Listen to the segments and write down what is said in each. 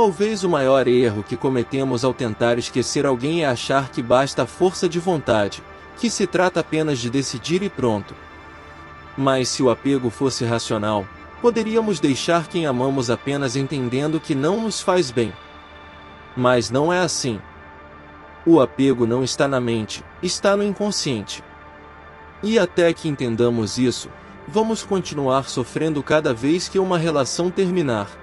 Talvez o maior erro que cometemos ao tentar esquecer alguém é achar que basta a força de vontade, que se trata apenas de decidir e pronto. Mas se o apego fosse racional, poderíamos deixar quem amamos apenas entendendo que não nos faz bem. Mas não é assim. O apego não está na mente, está no inconsciente. E até que entendamos isso, vamos continuar sofrendo cada vez que uma relação terminar.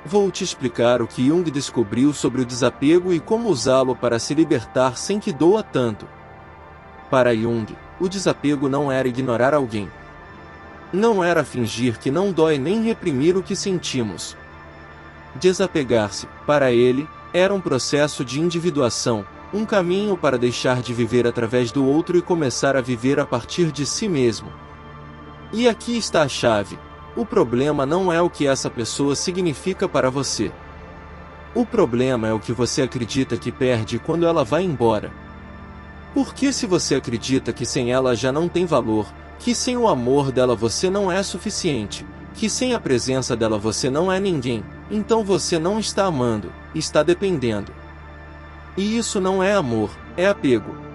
Vou te explicar o que Jung descobriu sobre o desapego e como usá-lo para se libertar sem que doa tanto. Para Jung, o desapego não era ignorar alguém. Não era fingir que não dói nem reprimir o que sentimos. Desapegar-se, para ele, era um processo de individuação, um caminho para deixar de viver através do outro e começar a viver a partir de si mesmo. E aqui está a chave. O problema não é o que essa pessoa significa para você. O problema é o que você acredita que perde quando ela vai embora. Porque se você acredita que sem ela já não tem valor, que sem o amor dela você não é suficiente, que sem a presença dela você não é ninguém, então você não está amando, está dependendo. E isso não é amor, é apego.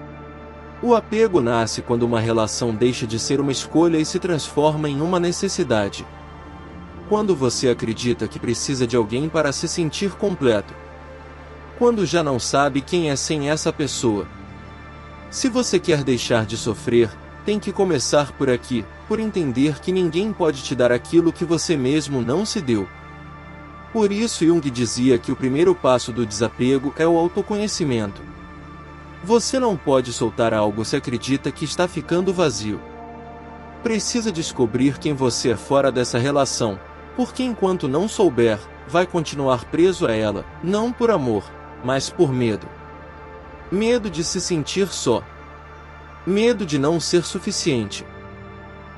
O apego nasce quando uma relação deixa de ser uma escolha e se transforma em uma necessidade. Quando você acredita que precisa de alguém para se sentir completo. Quando já não sabe quem é sem essa pessoa. Se você quer deixar de sofrer, tem que começar por aqui, por entender que ninguém pode te dar aquilo que você mesmo não se deu. Por isso Jung dizia que o primeiro passo do desapego é o autoconhecimento. Você não pode soltar algo se acredita que está ficando vazio. Precisa descobrir quem você é fora dessa relação, porque enquanto não souber, vai continuar preso a ela, não por amor, mas por medo. Medo de se sentir só. Medo de não ser suficiente.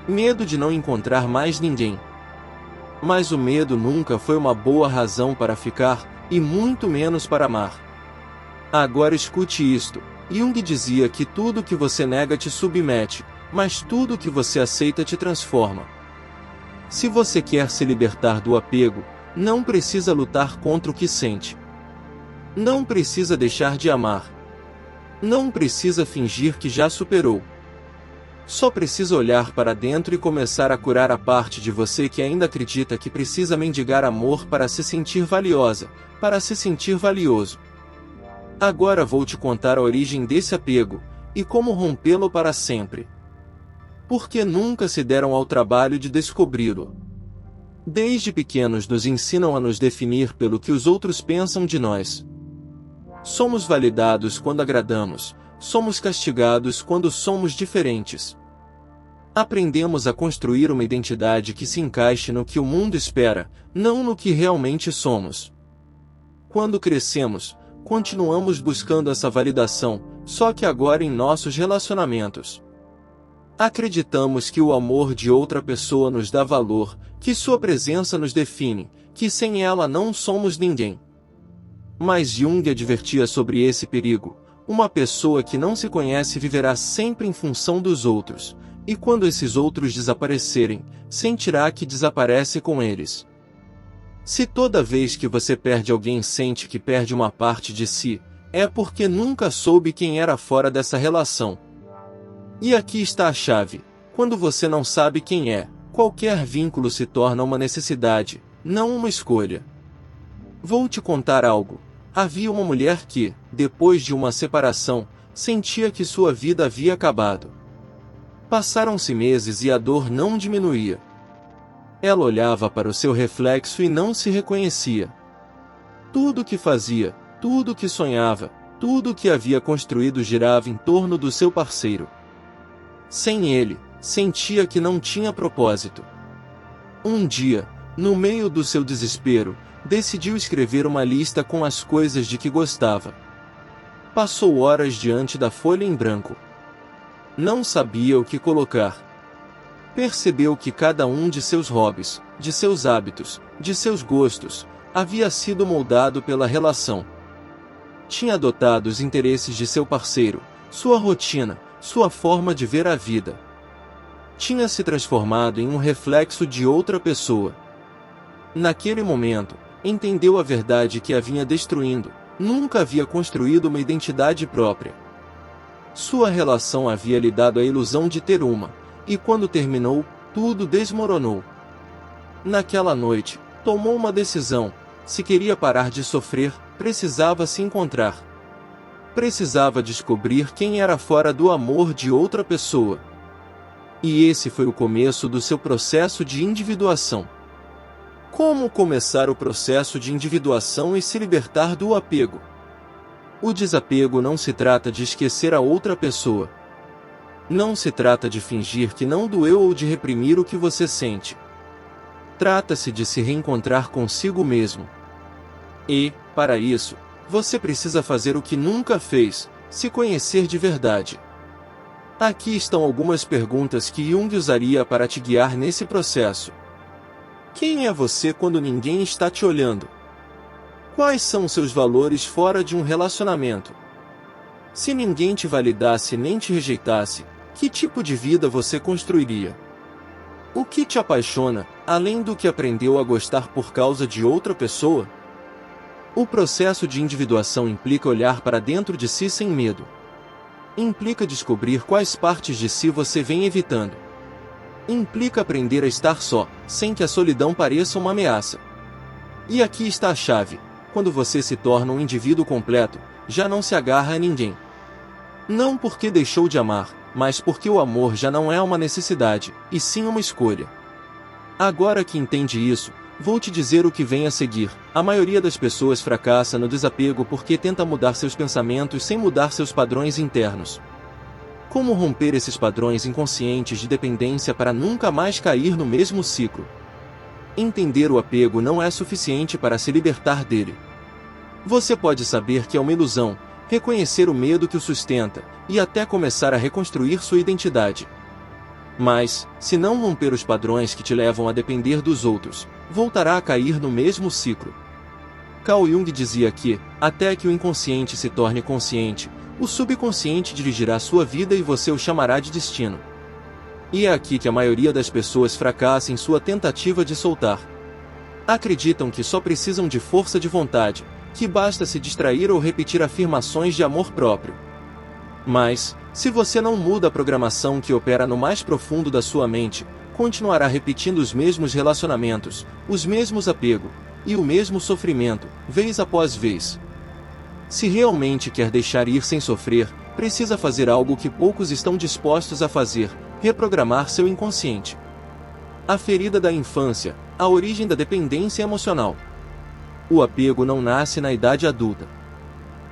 Medo de não encontrar mais ninguém. Mas o medo nunca foi uma boa razão para ficar, e muito menos para amar. Agora escute isto. Jung dizia que tudo que você nega te submete, mas tudo que você aceita te transforma. Se você quer se libertar do apego, não precisa lutar contra o que sente. Não precisa deixar de amar. Não precisa fingir que já superou. Só precisa olhar para dentro e começar a curar a parte de você que ainda acredita que precisa mendigar amor para se sentir valiosa, para se sentir valioso. Agora vou te contar a origem desse apego, e como rompê-lo para sempre. Porque nunca se deram ao trabalho de descobri-lo. Desde pequenos nos ensinam a nos definir pelo que os outros pensam de nós. Somos validados quando agradamos, somos castigados quando somos diferentes. Aprendemos a construir uma identidade que se encaixe no que o mundo espera, não no que realmente somos. Quando crescemos, continuamos buscando essa validação, só que agora em nossos relacionamentos. Acreditamos que o amor de outra pessoa nos dá valor, que sua presença nos define, que sem ela não somos ninguém. Mas Jung advertia sobre esse perigo. Uma pessoa que não se conhece viverá sempre em função dos outros, e quando esses outros desaparecerem, sentirá que desaparece com eles. Se toda vez que você perde alguém sente que perde uma parte de si, é porque nunca soube quem era fora dessa relação. E aqui está a chave. Quando você não sabe quem é, qualquer vínculo se torna uma necessidade, não uma escolha. Vou te contar algo. Havia uma mulher que, depois de uma separação, sentia que sua vida havia acabado. Passaram-se meses e a dor não diminuía. Ela olhava para o seu reflexo e não se reconhecia. Tudo o que fazia, tudo o que sonhava, tudo o que havia construído girava em torno do seu parceiro. Sem ele, sentia que não tinha propósito. Um dia, no meio do seu desespero, decidiu escrever uma lista com as coisas de que gostava. Passou horas diante da folha em branco. Não sabia o que colocar. Percebeu que cada um de seus hobbies, de seus hábitos, de seus gostos, havia sido moldado pela relação. Tinha adotado os interesses de seu parceiro, sua rotina, sua forma de ver a vida. Tinha se transformado em um reflexo de outra pessoa. Naquele momento, Entendeu a verdade que a vinha destruindo. Nunca havia construído uma identidade própria. Sua relação havia lhe dado a ilusão de ter uma, e quando terminou, tudo desmoronou. Naquela noite, tomou uma decisão. Se queria parar de sofrer, precisava se encontrar. Precisava descobrir quem era fora do amor de outra pessoa. E esse foi o começo do seu processo de individuação. Como começar o processo de individuação e se libertar do apego? O desapego não se trata de esquecer a outra pessoa. Não se trata de fingir que não doeu ou de reprimir o que você sente. Trata-se de se reencontrar consigo mesmo. E, para isso, você precisa fazer o que nunca fez, se conhecer de verdade. Aqui estão algumas perguntas que Jung usaria para te guiar nesse processo. Quem é você quando ninguém está te olhando? Quais são seus valores fora de um relacionamento? Se ninguém te validasse nem te rejeitasse, que tipo de vida você construiria? O que te apaixona, além do que aprendeu a gostar por causa de outra pessoa? O processo de individuação implica olhar para dentro de si sem medo. Implica descobrir quais partes de si você vem evitando. Implica aprender a estar só, sem que a solidão pareça uma ameaça. E aqui está a chave: quando você se torna um indivíduo completo, já não se agarra a ninguém. Não porque deixou de amar, mas porque o amor já não é uma necessidade, e sim uma escolha. Agora que entende isso, vou te dizer o que vem a seguir. A maioria das pessoas fracassa no desapego porque tenta mudar seus pensamentos sem mudar seus padrões internos. Como romper esses padrões inconscientes de dependência para nunca mais cair no mesmo ciclo? Entender o apego não é suficiente para se libertar dele. Você pode saber que é uma ilusão, reconhecer o medo que o sustenta, e até começar a reconstruir sua identidade. Mas, se não romper os padrões que te levam a depender dos outros, voltará a cair no mesmo ciclo. Carl Jung dizia que, até que o inconsciente se torne consciente, o subconsciente dirigirá sua vida e você o chamará de destino. E é aqui que a maioria das pessoas fracassa em sua tentativa de soltar. Acreditam que só precisam de força de vontade, que basta se distrair ou repetir afirmações de amor próprio. Mas, se você não muda a programação que opera no mais profundo da sua mente, continuará repetindo os mesmos relacionamentos, os mesmos apegos, e o mesmo sofrimento, vez após vez. Se realmente quer deixar ir sem sofrer, precisa fazer algo que poucos estão dispostos a fazer: reprogramar seu inconsciente. A ferida da infância, a origem da dependência emocional. O apego não nasce na idade adulta.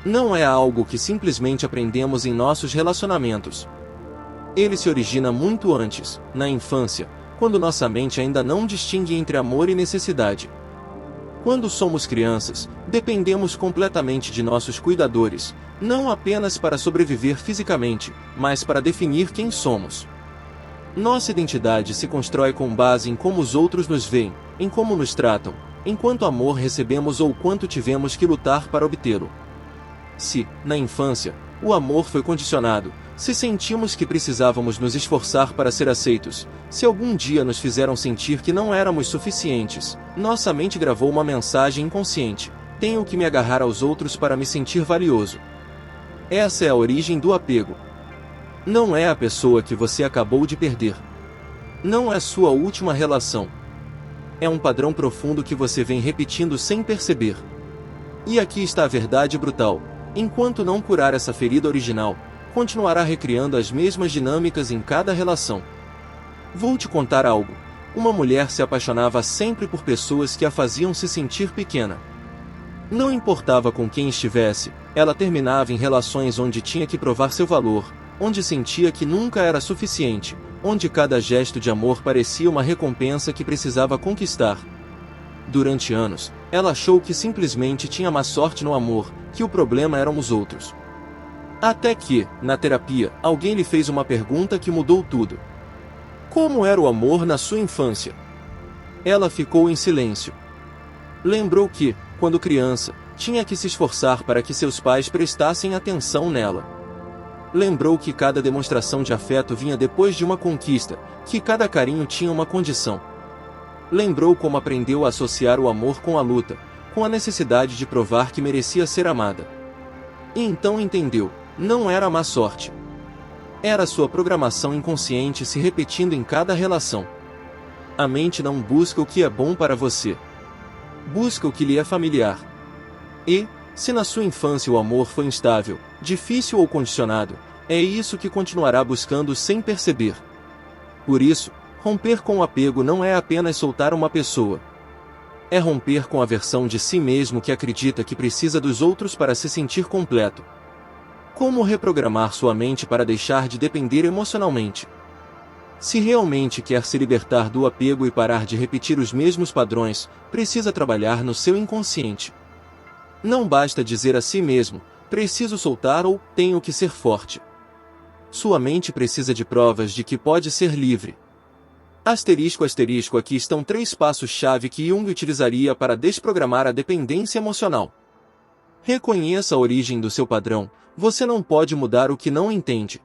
Não é algo que simplesmente aprendemos em nossos relacionamentos. Ele se origina muito antes, na infância, quando nossa mente ainda não distingue entre amor e necessidade. Quando somos crianças, dependemos completamente de nossos cuidadores, não apenas para sobreviver fisicamente, mas para definir quem somos. Nossa identidade se constrói com base em como os outros nos veem, em como nos tratam, em quanto amor recebemos ou quanto tivemos que lutar para obtê-lo. Se, na infância, o amor foi condicionado, se sentimos que precisávamos nos esforçar para ser aceitos, se algum dia nos fizeram sentir que não éramos suficientes, nossa mente gravou uma mensagem inconsciente: tenho que me agarrar aos outros para me sentir valioso. Essa é a origem do apego. Não é a pessoa que você acabou de perder. Não é sua última relação. É um padrão profundo que você vem repetindo sem perceber. E aqui está a verdade brutal: enquanto não curar essa ferida original, continuará recriando as mesmas dinâmicas em cada relação. Vou te contar algo. Uma mulher se apaixonava sempre por pessoas que a faziam se sentir pequena. Não importava com quem estivesse, ela terminava em relações onde tinha que provar seu valor, onde sentia que nunca era suficiente, onde cada gesto de amor parecia uma recompensa que precisava conquistar. Durante anos, ela achou que simplesmente tinha má sorte no amor, que o problema eram os outros. Até que, na terapia, alguém lhe fez uma pergunta que mudou tudo. Como era o amor na sua infância? Ela ficou em silêncio. Lembrou que, quando criança, tinha que se esforçar para que seus pais prestassem atenção nela. Lembrou que cada demonstração de afeto vinha depois de uma conquista, que cada carinho tinha uma condição. Lembrou como aprendeu a associar o amor com a luta, com a necessidade de provar que merecia ser amada. E então entendeu, não era má sorte. Era sua programação inconsciente se repetindo em cada relação. A mente não busca o que é bom para você. Busca o que lhe é familiar. E, se na sua infância o amor foi instável, difícil ou condicionado, é isso que continuará buscando sem perceber. Por isso, romper com o apego não é apenas soltar uma pessoa. É romper com a versão de si mesmo que acredita que precisa dos outros para se sentir completo. Como reprogramar sua mente para deixar de depender emocionalmente? Se realmente quer se libertar do apego e parar de repetir os mesmos padrões, precisa trabalhar no seu inconsciente. Não basta dizer a si mesmo, preciso soltar ou tenho que ser forte. Sua mente precisa de provas de que pode ser livre. Asterisco, aqui estão 3 passos-chave que Jung utilizaria para desprogramar a dependência emocional. Reconheça a origem do seu padrão, você não pode mudar o que não entende.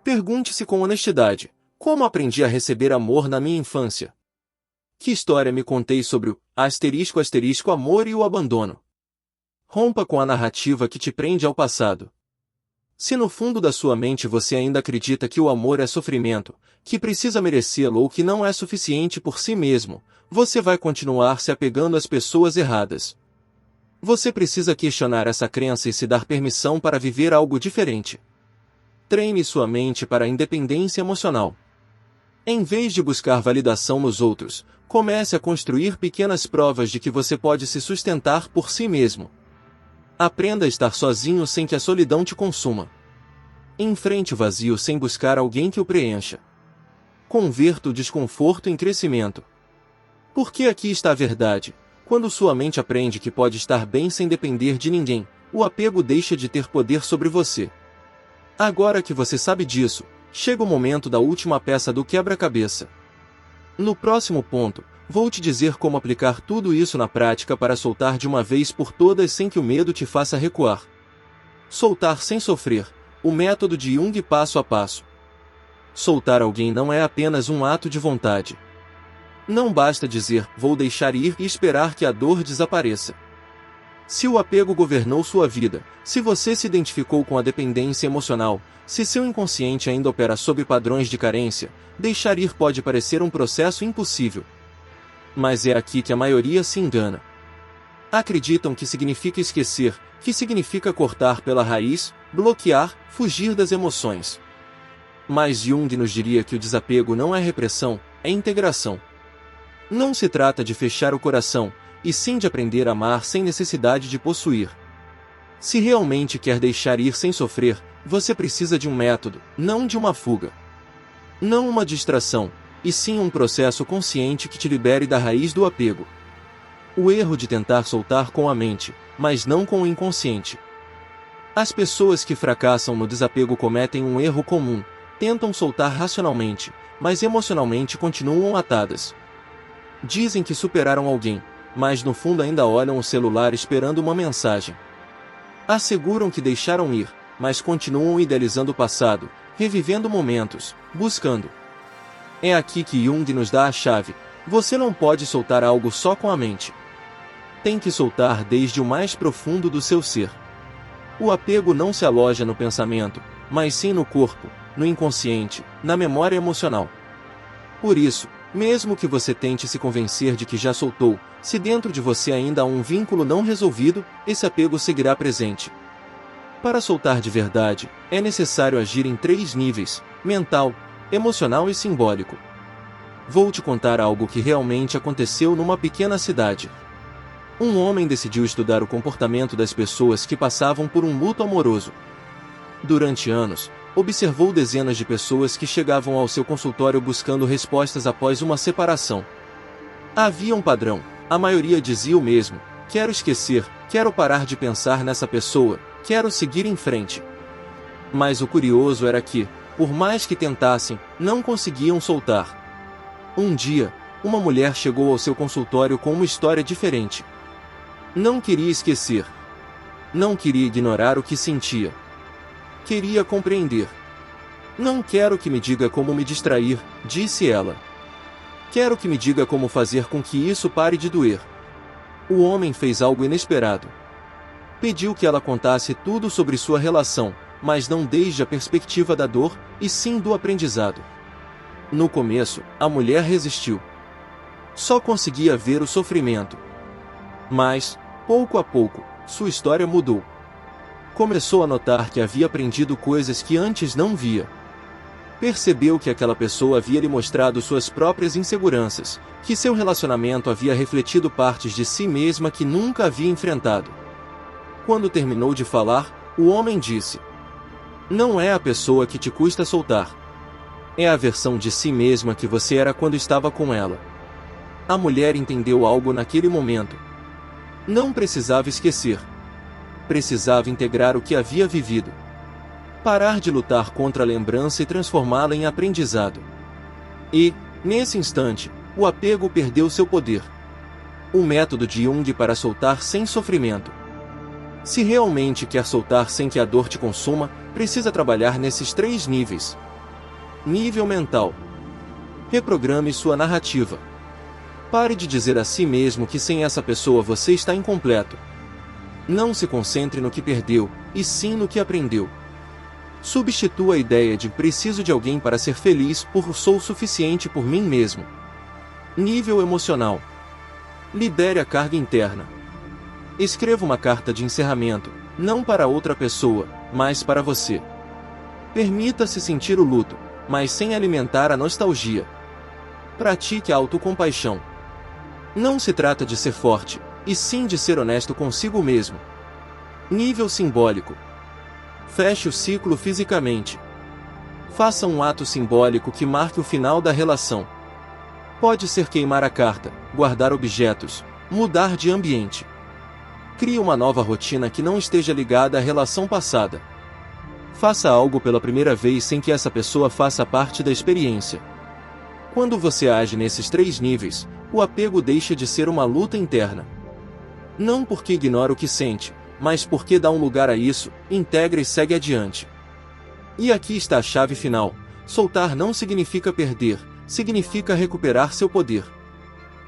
Pergunte-se com honestidade, como aprendi a receber amor na minha infância? Que história me contei sobre o amor e o abandono? Rompa com a narrativa que te prende ao passado. Se no fundo da sua mente você ainda acredita que o amor é sofrimento, que precisa merecê-lo ou que não é suficiente por si mesmo, você vai continuar se apegando às pessoas erradas. Você precisa questionar essa crença e se dar permissão para viver algo diferente. Treine sua mente para a independência emocional. Em vez de buscar validação nos outros, comece a construir pequenas provas de que você pode se sustentar por si mesmo. Aprenda a estar sozinho sem que a solidão te consuma. Enfrente o vazio sem buscar alguém que o preencha. Converta o desconforto em crescimento. Porque aqui está a verdade. Quando sua mente aprende que pode estar bem sem depender de ninguém, o apego deixa de ter poder sobre você. Agora que você sabe disso, chega o momento da última peça do quebra-cabeça. No próximo ponto, vou te dizer como aplicar tudo isso na prática para soltar de uma vez por todas sem que o medo te faça recuar. Soltar sem sofrer. O método de Jung passo a passo. Soltar alguém não é apenas um ato de vontade. Não basta dizer, vou deixar ir e esperar que a dor desapareça. Se o apego governou sua vida, se você se identificou com a dependência emocional, se seu inconsciente ainda opera sob padrões de carência, deixar ir pode parecer um processo impossível. Mas é aqui que a maioria se engana. Acreditam que significa esquecer, que significa cortar pela raiz, bloquear, fugir das emoções. Mas Jung nos diria que o desapego não é repressão, é integração. Não se trata de fechar o coração, e sim de aprender a amar sem necessidade de possuir. Se realmente quer deixar ir sem sofrer, você precisa de um método, não de uma fuga. Não uma distração, e sim um processo consciente que te libere da raiz do apego. O erro de tentar soltar com a mente, mas não com o inconsciente. As pessoas que fracassam no desapego cometem um erro comum, tentam soltar racionalmente, mas emocionalmente continuam atadas. Dizem que superaram alguém, mas no fundo ainda olham o celular esperando uma mensagem. Asseguram que deixaram ir, mas continuam idealizando o passado, revivendo momentos, buscando. É aqui que Jung nos dá a chave. Você não pode soltar algo só com a mente. Tem que soltar desde o mais profundo do seu ser. O apego não se aloja no pensamento, mas sim no corpo, no inconsciente, na memória emocional. Por isso, mesmo que você tente se convencer de que já soltou, se dentro de você ainda há um vínculo não resolvido, esse apego seguirá presente. Para soltar de verdade, é necessário agir em 3 níveis: mental, emocional e simbólico. Vou te contar algo que realmente aconteceu numa pequena cidade. Um homem decidiu estudar o comportamento das pessoas que passavam por um luto amoroso. Durante anos, observou dezenas de pessoas que chegavam ao seu consultório buscando respostas após uma separação. Havia um padrão, a maioria dizia o mesmo: quero esquecer, quero parar de pensar nessa pessoa, quero seguir em frente. Mas o curioso era que, por mais que tentassem, não conseguiam soltar. Um dia, uma mulher chegou ao seu consultório com uma história diferente. Não queria esquecer. Não queria ignorar o que sentia. Queria compreender. Não quero que me diga como me distrair, disse ela. Quero que me diga como fazer com que isso pare de doer. O homem fez algo inesperado. Pediu que ela contasse tudo sobre sua relação, mas não desde a perspectiva da dor, e sim do aprendizado. No começo, a mulher resistiu. Só conseguia ver o sofrimento. Mas, pouco a pouco, sua história mudou. Começou a notar que havia aprendido coisas que antes não via. Percebeu que aquela pessoa havia lhe mostrado suas próprias inseguranças, que seu relacionamento havia refletido partes de si mesma que nunca havia enfrentado. Quando terminou de falar, o homem disse: "Não é a pessoa que te custa soltar. É a versão de si mesma que você era quando estava com ela." A mulher entendeu algo naquele momento. Não precisava esquecer. Precisava integrar o que havia vivido. Parar de lutar contra a lembrança e transformá-la em aprendizado. E, nesse instante, o apego perdeu seu poder. O método de Jung para soltar sem sofrimento. Se realmente quer soltar sem que a dor te consuma, precisa trabalhar nesses 3 níveis. Nível mental. Reprograme sua narrativa. Pare de dizer a si mesmo que sem essa pessoa você está incompleto. Não se concentre no que perdeu, e sim no que aprendeu. Substitua a ideia de preciso de alguém para ser feliz por sou suficiente por mim mesmo. Nível emocional. Libere a carga interna. Escreva uma carta de encerramento, não para outra pessoa, mas para você. Permita-se sentir o luto, mas sem alimentar a nostalgia. Pratique a autocompaixão. Não se trata de ser forte, e sim de ser honesto consigo mesmo. Nível simbólico. Feche o ciclo fisicamente. Faça um ato simbólico que marque o final da relação. Pode ser queimar a carta, guardar objetos, mudar de ambiente. Crie uma nova rotina que não esteja ligada à relação passada. Faça algo pela primeira vez sem que essa pessoa faça parte da experiência. Quando você age nesses 3 níveis, o apego deixa de ser uma luta interna. Não porque ignora o que sente, mas porque dá um lugar a isso, integra e segue adiante. E aqui está a chave final: soltar não significa perder, significa recuperar seu poder.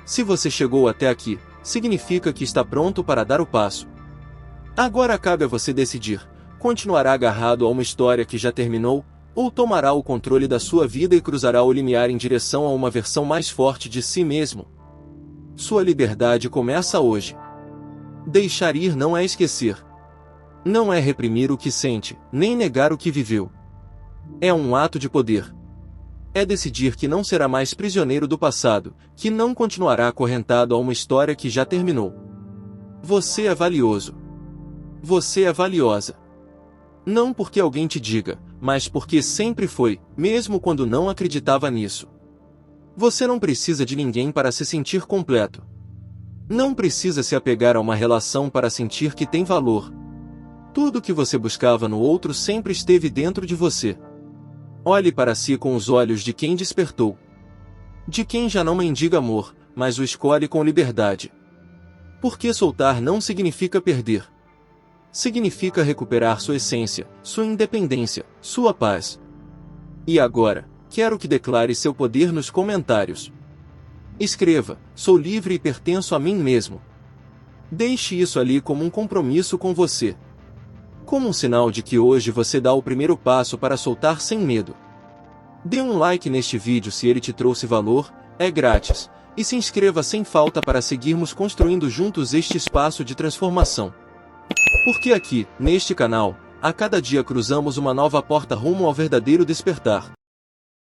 Se você chegou até aqui, significa que está pronto para dar o passo. Agora cabe a você decidir: continuará agarrado a uma história que já terminou, ou tomará o controle da sua vida e cruzará o limiar em direção a uma versão mais forte de si mesmo? Sua liberdade começa hoje. Deixar ir não é esquecer. Não é reprimir o que sente, nem negar o que viveu. É um ato de poder. É decidir que não será mais prisioneiro do passado, que não continuará acorrentado a uma história que já terminou. Você é valioso. Você é valiosa. Não porque alguém te diga, mas porque sempre foi, mesmo quando não acreditava nisso. Você não precisa de ninguém para se sentir completo. Não precisa se apegar a uma relação para sentir que tem valor. Tudo o que você buscava no outro sempre esteve dentro de você. Olhe para si com os olhos de quem despertou. De quem já não mendiga amor, mas o escolhe com liberdade. Porque soltar não significa perder. Significa recuperar sua essência, sua independência, sua paz. E agora, quero que declare seu poder nos comentários. Escreva: "Sou livre e pertenço a mim mesmo." Deixe isso ali como um compromisso com você. Como um sinal de que hoje você dá o primeiro passo para soltar sem medo. Dê um like neste vídeo se ele te trouxe valor, é grátis, e se inscreva sem falta para seguirmos construindo juntos este espaço de transformação. Porque aqui, neste canal, a cada dia cruzamos uma nova porta rumo ao verdadeiro despertar.